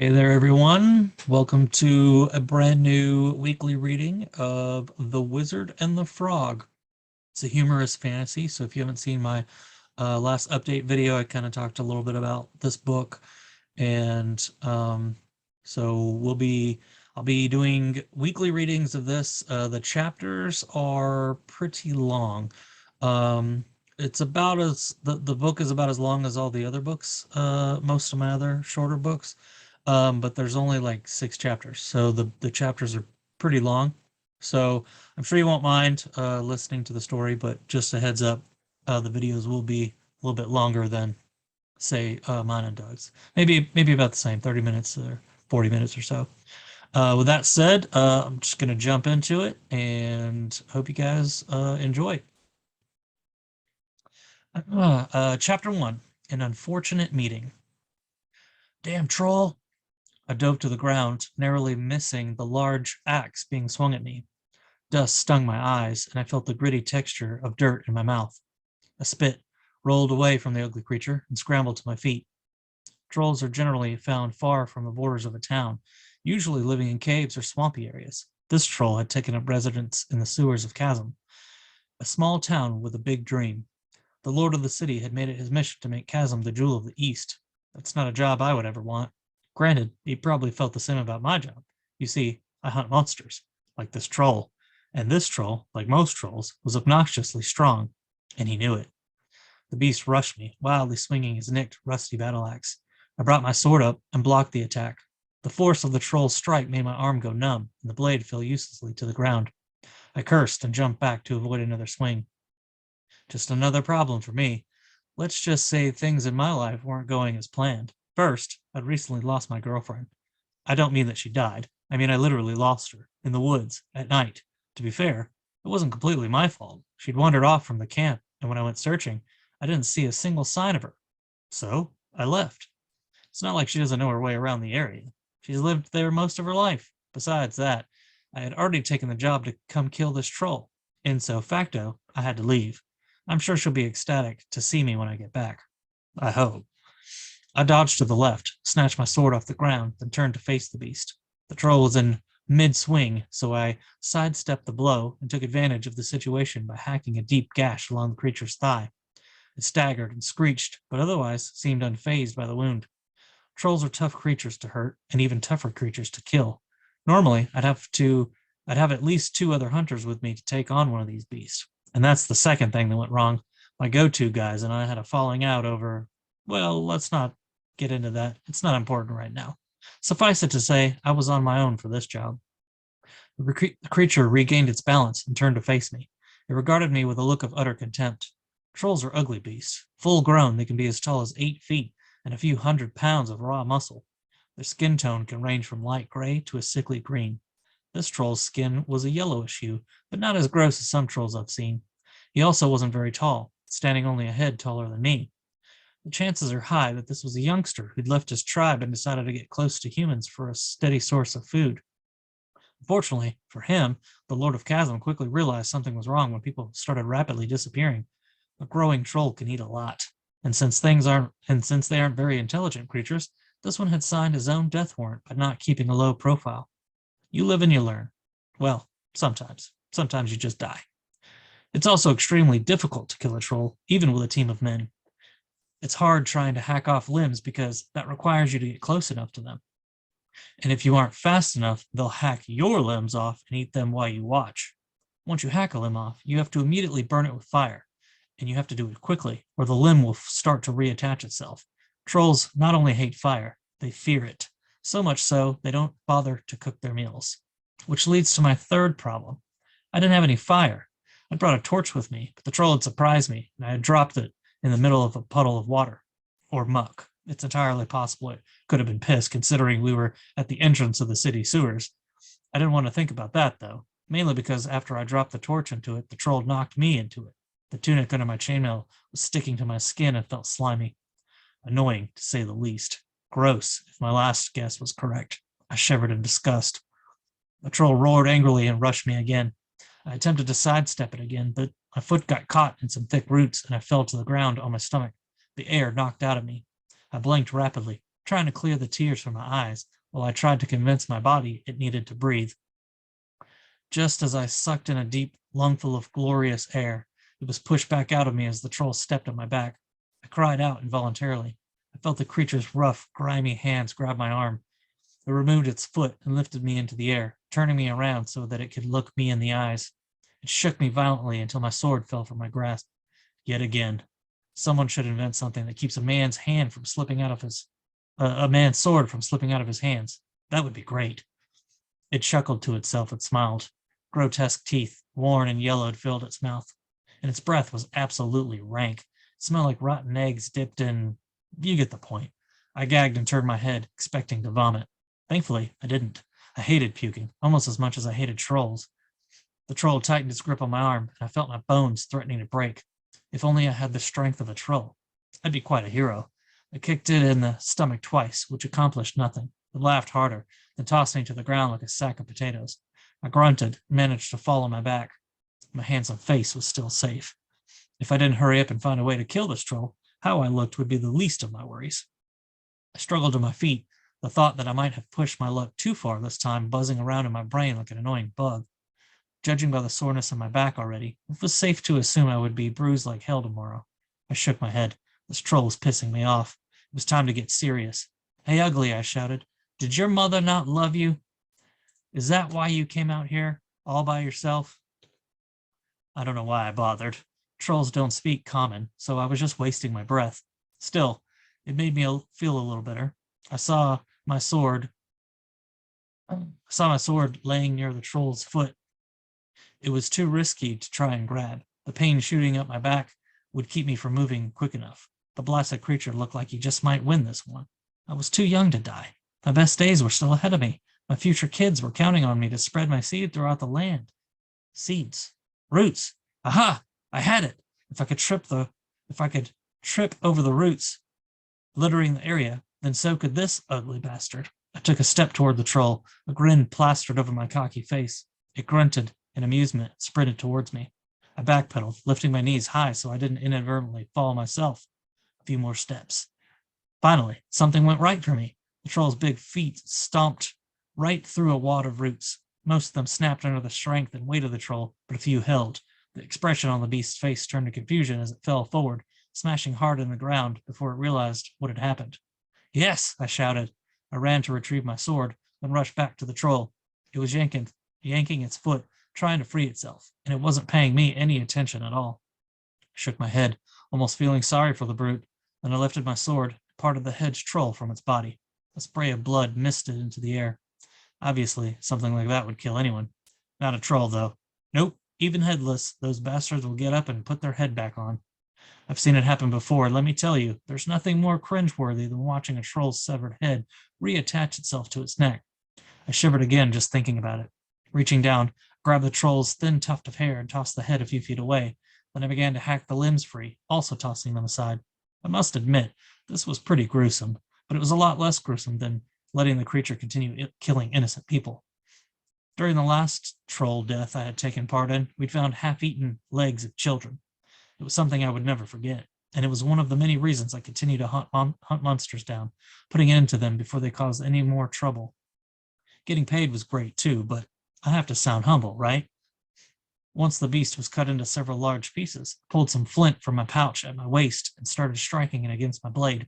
Hey there, everyone. Welcome to a brand new weekly reading of The Wizard and the Frog. It's a humorous fantasy, so if you haven't seen my last update video, I kind of talked a little bit about this book, and so I'll be doing weekly readings of this. The chapters are pretty long. Um, it's about as the book is about as long as all the other books, most of my other shorter books. But there's only like 6 chapters, so the chapters are pretty long. So I'm sure you won't mind listening to the story, but just a heads up, the videos will be a little bit longer than say mine and Doug's. Maybe about the same, 30 minutes or 40 minutes or so. With that said, I'm just gonna jump into it and hope you guys enjoy. Chapter 1, An Unfortunate Meeting. Damn troll! I dove to the ground, narrowly missing the large axe being swung at me. Dust stung my eyes, and I felt the gritty texture of dirt in my mouth. I spit, rolled away from the ugly creature, and scrambled to my feet. Trolls are generally found far from the borders of a town, usually living in caves or swampy areas. This troll had taken up residence in the sewers of Chasm, a small town with a big dream. The lord of the city had made it his mission to make Chasm the jewel of the East. That's not a job I would ever want. Granted, he probably felt the same about my job. You see, I hunt monsters, like this troll. And this troll, like most trolls, was obnoxiously strong, and he knew it. The beast rushed me, wildly swinging his nicked, rusty battle axe. I brought my sword up and blocked the attack. The force of the troll's strike made my arm go numb, and the blade fell uselessly to the ground. I cursed and jumped back to avoid another swing. Just another problem for me. Let's just say things in my life weren't going as planned. First, I'd recently lost my girlfriend. I don't mean that she died. I mean, I literally lost her in the woods at night. To be fair, it wasn't completely my fault. She'd wandered off from the camp, and when I went searching, I didn't see a single sign of her. So I left. It's not like she doesn't know her way around the area. She's lived there most of her life. Besides that, I had already taken the job to come kill this troll. In so facto, I had to leave. I'm sure she'll be ecstatic to see me when I get back. I hope. I dodged to the left, snatched my sword off the ground, then turned to face the beast. The troll was in mid swing, so I sidestepped the blow and took advantage of the situation by hacking a deep gash along the creature's thigh. It staggered and screeched, but otherwise seemed unfazed by the wound. Trolls are tough creatures to hurt, and even tougher creatures to kill. Normally, I'd have at least 2 other hunters with me to take on one of these beasts. And that's the second thing that went wrong. My go-to guys and I had a falling out over, well, let's not get into that. It's not important right now. Suffice it to say, I was on my own for this job. The creature regained its balance and turned to face me. It regarded me with a look of utter contempt. Trolls are ugly beasts. Full grown, they can be as tall as 8 feet and a few 100 pounds of raw muscle. Their skin tone can range from light gray to a sickly green. This troll's skin was a yellowish hue, but not as gross as some trolls I've seen. He also wasn't very tall, standing only a head taller than me. The chances are high that this was a youngster who'd left his tribe and decided to get close to humans for a steady source of food. Unfortunately for him, the Lord of Chasm quickly realized something was wrong when people started rapidly disappearing. A growing troll can eat a lot, and since they aren't very intelligent creatures, this one had signed his own death warrant by not keeping a low profile. You live and you learn. Well, sometimes. Sometimes you just die. It's also extremely difficult to kill a troll, even with a team of men. It's hard trying to hack off limbs because that requires you to get close enough to them. And if you aren't fast enough, they'll hack your limbs off and eat them while you watch. Once you hack a limb off, you have to immediately burn it with fire, and you have to do it quickly, or the limb will start to reattach itself. Trolls not only hate fire, they fear it. So much so, they don't bother to cook their meals. Which leads to my third problem. I didn't have any fire. I brought a torch with me, but the troll had surprised me, and I had dropped it in the middle of a puddle of water, or muck. It's entirely possible it could have been piss, considering we were at the entrance of the city sewers. I didn't want to think about that, though, mainly because after I dropped the torch into it, the troll knocked me into it. The tunic under my chainmail was sticking to my skin and felt slimy. Annoying, to say the least. Gross, if my last guess was correct. I shivered in disgust. The troll roared angrily and rushed me again. I attempted to sidestep it again, but my foot got caught in some thick roots and I fell to the ground on my stomach. The air knocked out of me. I blinked rapidly, trying to clear the tears from my eyes while I tried to convince my body it needed to breathe. Just as I sucked in a deep lungful of glorious air, it was pushed back out of me as the troll stepped on my back. I cried out involuntarily. I felt the creature's rough, grimy hands grab my arm. It removed its foot and lifted me into the air, turning me around so that it could look me in the eyes. It shook me violently until my sword fell from my grasp. Yet again, someone should invent something that keeps a man's hand from slipping out of his a man's sword from slipping out of his hands. That would be great. It chuckled to itself and smiled. Grotesque teeth, worn and yellowed, filled its mouth, and its breath was absolutely rank. It smelled like rotten eggs dipped in. You get the point. I gagged and turned my head, expecting to vomit. Thankfully, I didn't. I hated puking, almost as much as I hated trolls. The troll tightened its grip on my arm, and I felt my bones threatening to break. If only I had the strength of a troll, I'd be quite a hero. I kicked it in the stomach twice, which accomplished nothing. It laughed harder, then tossed me to the ground like a sack of potatoes. I grunted and managed to fall on my back. My handsome face was still safe. If I didn't hurry up and find a way to kill this troll, how I looked would be the least of my worries. I struggled to my feet, the thought that I might have pushed my luck too far this time buzzing around in my brain like an annoying bug. Judging by the soreness in my back already, it was safe to assume I would be bruised like hell tomorrow. I shook my head. This troll was pissing me off. It was time to get serious. Hey, ugly, I shouted. Did your mother not love you? Is that why you came out here, all by yourself? I don't know why I bothered. Trolls don't speak common, so I was just wasting my breath. Still, it made me feel a little better. I saw my sword laying near the troll's foot. It was too risky to try and grab. The pain shooting up my back would keep me from moving quick enough. The blasted creature looked like he just might win this one. I was too young to die. My best days were still ahead of me. My future kids were counting on me to spread my seed throughout the land. Seeds. Roots. Aha! I had it. If I could trip over the roots littering the area, then so could this ugly bastard. I took a step toward the troll, a grin plastered over my cocky face. It grunted in amusement and sprinted towards me. I backpedaled, lifting my knees high so I didn't inadvertently fall myself. A few more steps. Finally, something went right for me. The troll's big feet stomped right through a wad of roots. Most of them snapped under the strength and weight of the troll, but a few held. The expression on the beast's face turned to confusion as it fell forward, smashing hard in the ground before it realized what had happened. Yes, I shouted. I ran to retrieve my sword, then rushed back to the troll. It was yanking its foot, trying to free itself, and it wasn't paying me any attention at all. I shook my head, almost feeling sorry for the brute. Then I lifted my sword, and parted the hedge troll from its body. A spray of blood misted into the air. Obviously, something like that would kill anyone. Not a troll, though. Nope, even headless, those bastards will get up and put their head back on. I've seen it happen before, and let me tell you, there's nothing more cringeworthy than watching a troll's severed head reattach itself to its neck. I shivered again just thinking about it. Reaching down, grabbed the troll's thin tuft of hair and tossed the head a few feet away. Then I began to hack the limbs free, also tossing them aside. I must admit, this was pretty gruesome, but it was a lot less gruesome than letting the creature continue killing innocent people. During the last troll death I had taken part in, we'd found half-eaten legs of children. It was something I would never forget, and it was one of the many reasons I continued to hunt monsters down, putting an end to them before they caused any more trouble. Getting paid was great too, but I have to sound humble, right? Once the beast was cut into several large pieces, I pulled some flint from my pouch at my waist and started striking it against my blade.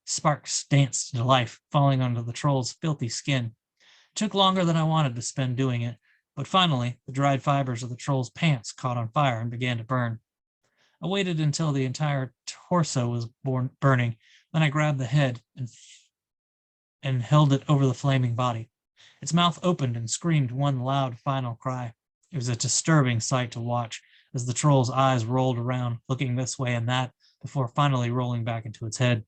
Sparks danced into life, falling onto the troll's filthy skin. It took longer than I wanted to spend doing it, but finally the dried fibers of the troll's pants caught on fire and began to burn. I waited until the entire torso was burning, then I grabbed the head and held it over the flaming body. Its mouth opened and screamed one loud final cry. It was a disturbing sight to watch as the troll's eyes rolled around, looking this way and that, before finally rolling back into its head.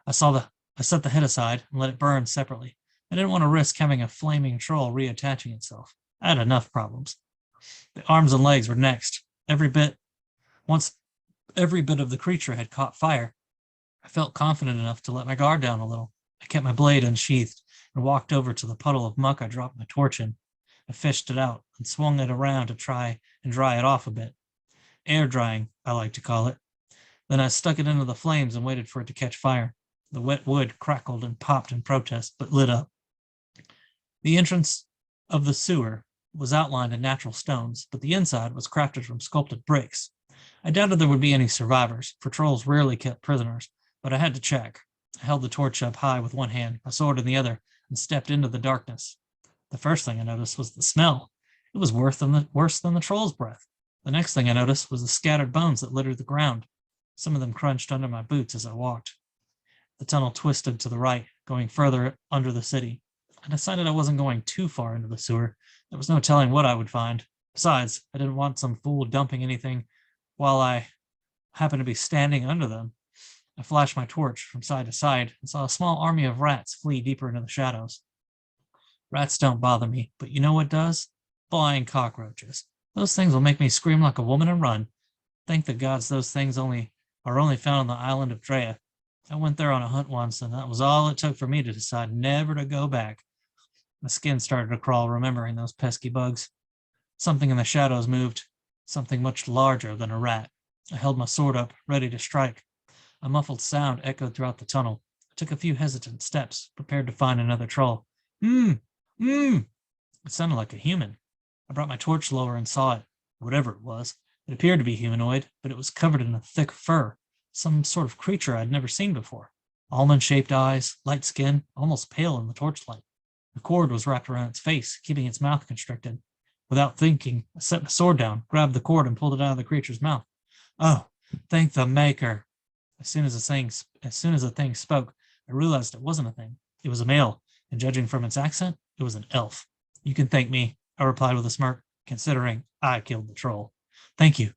I set the head aside and let it burn separately. I didn't want to risk having a flaming troll reattaching itself. I had enough problems. The arms and legs were next. Once every bit of the creature had caught fire, I felt confident enough to let my guard down a little. I kept my blade unsheathed and walked over to the puddle of muck I dropped my torch in. I fished it out and swung it around to try and dry it off a bit. Air drying, I like to call it. Then I stuck it into the flames and waited for it to catch fire. The wet wood crackled and popped in protest, but lit up. The entrance of the sewer was outlined in natural stones, but the inside was crafted from sculpted bricks. I doubted there would be any survivors, for trolls rarely kept prisoners, but I had to check. I held the torch up high with one hand, my sword in the other, and stepped into the darkness. The first thing I noticed was the smell. It was worse than the troll's breath. The next thing I noticed was the scattered bones that littered the ground. Some of them crunched under my boots as I walked. The tunnel twisted to the right, going further under the city. I decided I wasn't going too far into the sewer. There was no telling what I would find. Besides, I didn't want some fool dumping anything while I happened to be standing under them. I flashed my torch from side to side and saw a small army of rats flee deeper into the shadows. Rats don't bother me, but you know what does? Flying cockroaches. Those things will make me scream like a woman and run. Thank the gods those things are only found on the island of Drea. I went there on a hunt once, and that was all it took for me to decide never to go back. My skin started to crawl, remembering those pesky bugs. Something in the shadows moved, something much larger than a rat. I held my sword up, ready to strike. A muffled sound echoed throughout the tunnel. I took a few hesitant steps, prepared to find another troll. It sounded like a human. I brought my torch lower and saw it, whatever it was. It appeared to be humanoid, but it was covered in a thick fur, some sort of creature I'd never seen before. Almond-shaped eyes, light skin, almost pale in the torchlight. The cord was wrapped around its face, keeping its mouth constricted. Without thinking, I set my sword down, grabbed the cord, and pulled it out of the creature's mouth. Oh, thank the maker. As soon as the thing spoke, I realized it wasn't a thing. It was a male, and judging from its accent, it was an elf. You can thank me, I replied with a smirk, considering I killed the troll. Thank you.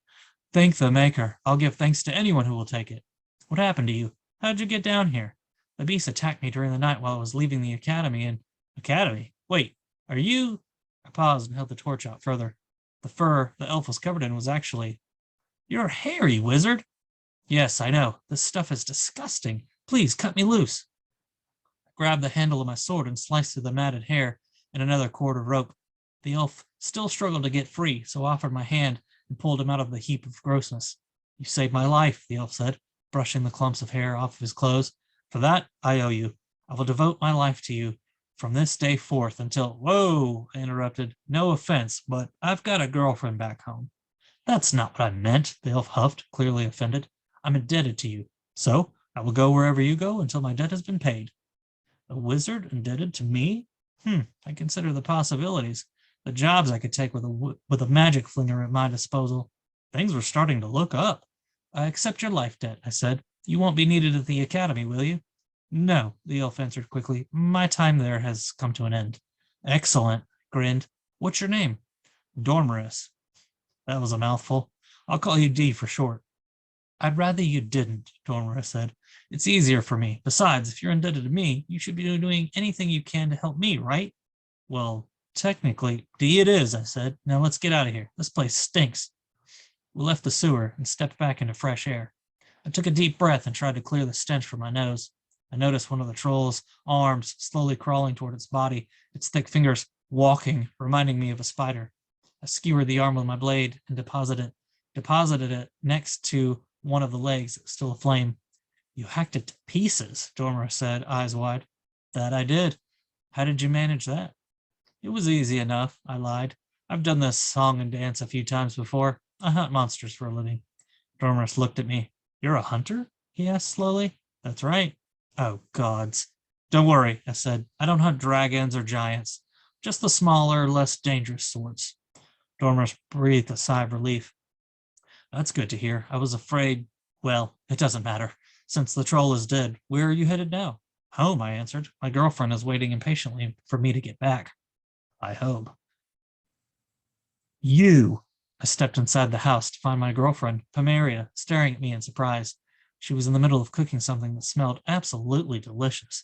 Thank the maker. I'll give thanks to anyone who will take it. What happened to you? How did you get down here? The beast attacked me during the night while I was leaving the academy and... Academy? Wait, are you... I paused and held the torch out further. The fur the elf was covered in was actually... You're hairy, wizard! Yes, I know. This stuff is disgusting. Please, cut me loose. I grabbed the handle of my sword and sliced through the matted hair and another cord of rope. The elf still struggled to get free, so I offered my hand and pulled him out of the heap of grossness. You saved my life, the elf said, brushing the clumps of hair off of his clothes. For that, I owe you. I will devote my life to you from this day forth until... Whoa, I interrupted. No offense, but I've got a girlfriend back home. That's not what I meant, the elf huffed, clearly offended. I'm indebted to you, so I will go wherever you go until my debt has been paid. A wizard indebted to me? I consider the possibilities, the jobs I could take with a magic flinger at my disposal. Things were starting to look up. I accept your life debt, I said. You won't be needed at the academy, will you? No, the elf answered quickly. My time there has come to an end. Excellent, grinned. What's your name? Dormerus. That was a mouthful. I'll call you D for short. I'd rather you didn't, Dormerus said. It's easier for me. Besides, if you're indebted to me, you should be doing anything you can to help me, right? Well, technically, D it is, I said. Now let's get out of here. This place stinks. We left the sewer and stepped back into fresh air. I took a deep breath and tried to clear the stench from my nose. I noticed one of the troll's arms slowly crawling toward its body, its thick fingers walking, reminding me of a spider. I skewered the arm with my blade and deposited it next to one of the legs that was still aflame. You hacked it to pieces, Dormer said, eyes wide. That I did. How did you manage that? It was easy enough, I lied. I've done this song and dance a few times before. I hunt monsters for a living. Dormerus looked at me. You're a hunter? He asked slowly. That's right. Oh, gods. Don't worry, I said. I don't hunt dragons or giants. Just the smaller, less dangerous sorts. Dormerus breathed a sigh of relief. That's good to hear. I was afraid... Well, it doesn't matter. Since the troll is dead, where are you headed now? Home, I answered. My girlfriend is waiting impatiently for me to get back. I hope. You! I stepped inside the house to find my girlfriend, Pomeria, staring at me in surprise. She was in the middle of cooking something that smelled absolutely delicious.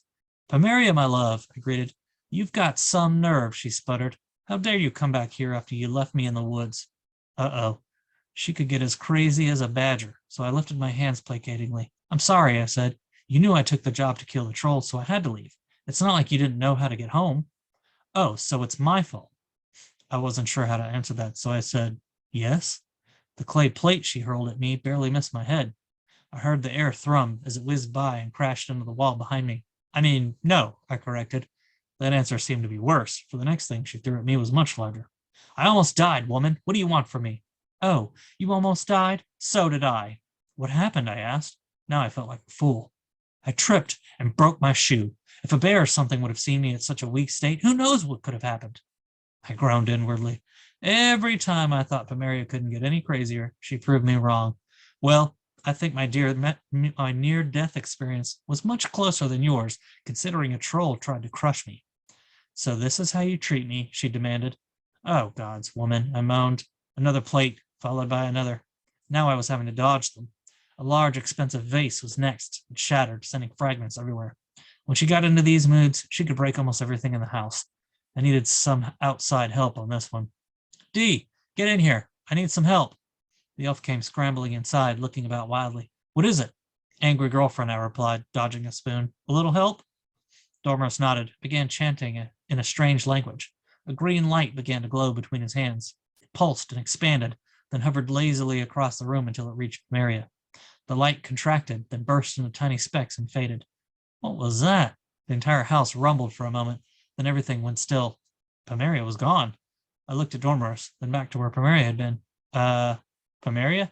Pomeria, my love, I greeted. You've got some nerve, she sputtered. How dare you come back here after you left me in the woods? Uh-oh. She could get as crazy as a badger, so I lifted my hands placatingly. I'm sorry, I said. You knew I took the job to kill the troll, so I had to leave. It's not like you didn't know how to get home. Oh, so it's my fault. I wasn't sure how to answer that, so I said, yes. The clay plate she hurled at me barely missed my head. I heard the air thrum as it whizzed by and crashed into the wall behind me. I mean, no, I corrected. That answer seemed to be worse, for the next thing she threw at me was much larger. I almost died, woman. What do you want from me? Oh, you almost died? So did I. What happened? I asked. Now I felt like a fool. I tripped and broke my shoe. If a bear or something would have seen me in such a weak state, who knows what could have happened? I groaned inwardly. Every time I thought Pomeria couldn't get any crazier, she proved me wrong. Well, I think my near-death experience was much closer than yours, considering a troll tried to crush me. So this is how you treat me, she demanded. Oh, gods, woman, I moaned. Another plate, followed by another. Now I was having to dodge them. A large, expensive vase was next. It shattered, sending fragments everywhere. When she got into these moods, she could break almost everything in the house. I needed some outside help on this one. Dee, get in here. I need some help. The elf came scrambling inside, looking about wildly. What is it? Angry girlfriend, I replied, dodging a spoon. A little help? Dormos nodded, began chanting in a strange language. A green light began to glow between his hands. It pulsed and expanded, then hovered lazily across the room until it reached Maria. The light contracted, then burst into tiny specks and faded. What was that? The entire house rumbled for a moment, then everything went still. Pomeria was gone. I looked at Dormorus, then back to where Pomeria had been. Pomeria?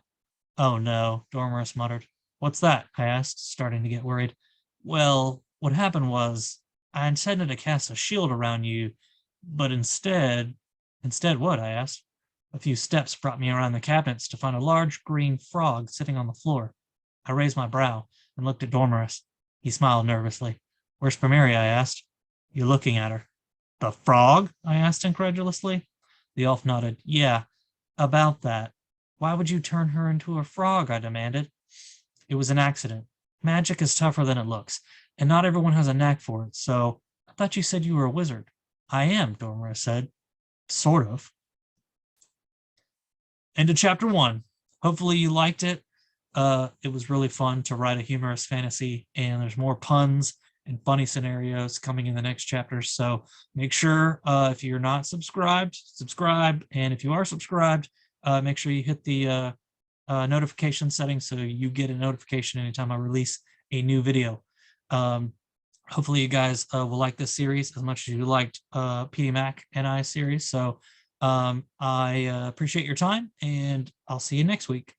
Oh no, Dormorus muttered. What's that? I asked, starting to get worried. Well, what happened was I intended to cast a shield around you, but instead what? I asked. A few steps brought me around the cabinets to find a large green frog sitting on the floor. I raised my brow and looked at Dormorus. He smiled nervously. Where's Pomeria? I asked. You looking at her? The frog? I asked incredulously. The elf nodded. Yeah, about that. Why would you turn her into a frog? I demanded. It was an accident. Magic is tougher than it looks, and not everyone has a knack for it, so I thought you said you were a wizard. I am, Dormora said. Sort of. End of chapter 1. Hopefully you liked it. It was really fun to write a humorous fantasy, and there's more puns and funny scenarios coming in the next chapters. So make sure if you're not subscribed, subscribe. And if you are subscribed, make sure you hit the notification settings so you get a notification anytime I release a new video. Hopefully you guys will like this series as much as you liked PD Mac and I series. So I appreciate your time, and I'll see you next week.